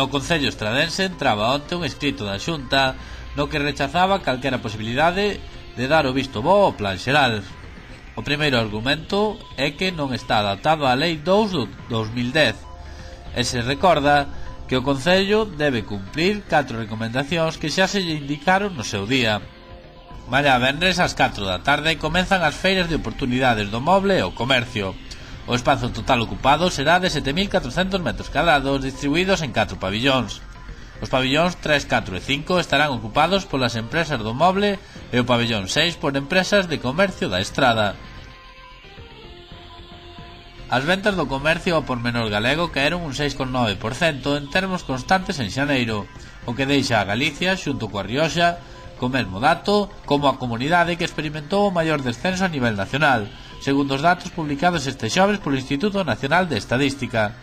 No Concello estradense entraba onte un escrito da Xunta no que rechazaba calquera posibilidade de dar o visto bo ao plan xeral. O primeiro argumento é que non está adaptado á Lei 2 do 2010 e se recorda que o Concello debe cumplir 4 recomendacións que xa se lle indicaron no seu día. Mañá venres ás 4 da tarde comenzan as feiras de oportunidades do moble e o comercio. O espazo total ocupado será de 7.400 metros cadrados distribuídos en 4 pabillóns. Os pabillóns 3, 4 e 5 estarán ocupados polas empresas do moble e o pabillón 6 por empresas de comercio da estrada. As ventas do comercio ao por menor galego caeron un 6,9% en termos constantes en xaneiro, o que deixa a Galicia, xunto coa Rioxa, co mesmo dato como a comunidade que experimentou o maior descenso a nivel nacional, segundo os datos publicados este xoves polo Instituto Nacional de Estadística.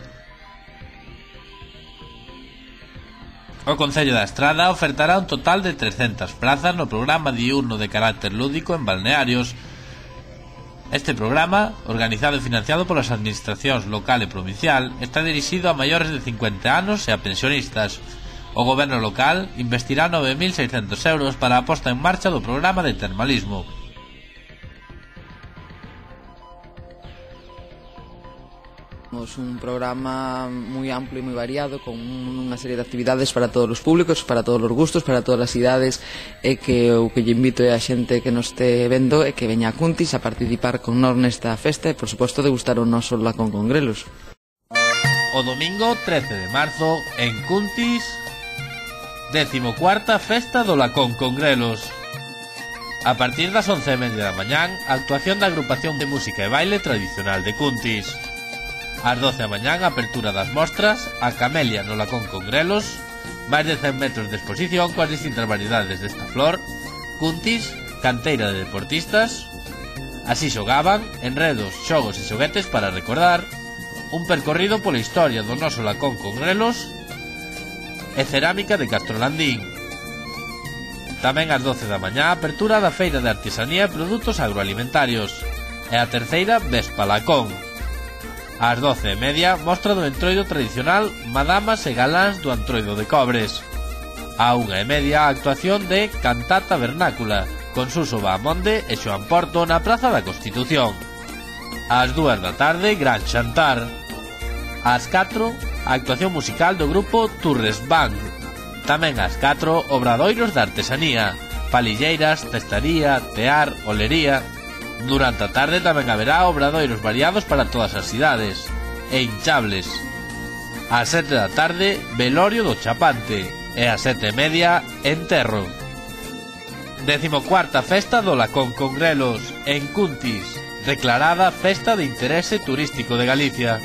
O Concello da Estrada ofertará un total de 300 plazas no programa diurno de carácter lúdico en balnearios. Este programa, organizado e financiado polas administracións local e provincial, está dirixido a maiores de 50 anos e a pensionistas. O goberno local investirá 9.600 euros para a posta en marcha do programa de termalismo. Un programa moi amplo e moi variado con unha serie de actividades para todos os públicos, para todos os gustos, para todas as idades, e que o que lle invito é a xente que nos este vendo e que veña a Cuntis a participar con nós nesta festa e, por suposto, degustar o noso lacón con grelos. O domingo 13 de marzo en Cuntis, 14ª Festa do Lacón con Grelos. A partir das 11:30 da mañán, a actuación da agrupación de música e baile tradicional de Cuntis. Ás 12 da mañán, a apertura das mostras, a Camelia no Lacón con Grelos, máis de 100 metros de exposición coas distintas variedades desta flor, Cuntis, canteira de deportistas, así xogaban, enredos, xogos e xoguetes para recordar, un percorrido pola historia do noso Lacón con Grelos e cerámica de Castrolandín. Tamén ás 12 da mañá, a apertura da feira de artesanía e produtos agroalimentarios, e a terceira Vespa Lacón. Ás 12:30, mostra do entroido tradicional Madamas e galáns do Antroido de Cobres. A 1:30, a actuación de Cantata Vernácula, con Suso Bahamonde e Xoán Porto na Praza da Constitución. Ás 2 da tarde, gran xantar. Ás 4, a actuación musical do grupo Turres Band. Tamén ás 4, obradoiros de artesanía, palilleiras, testaría, tear, olería. Durante a tarde tamén haberá obradoiros variados para todas as idades e hinchables. Ás 7 da tarde, velorio do Chapante, e ás 7:30, enterro. 14ª Festa do Lacón con Grelos en Cuntis, declarada Festa de Interese Turístico de Galicia.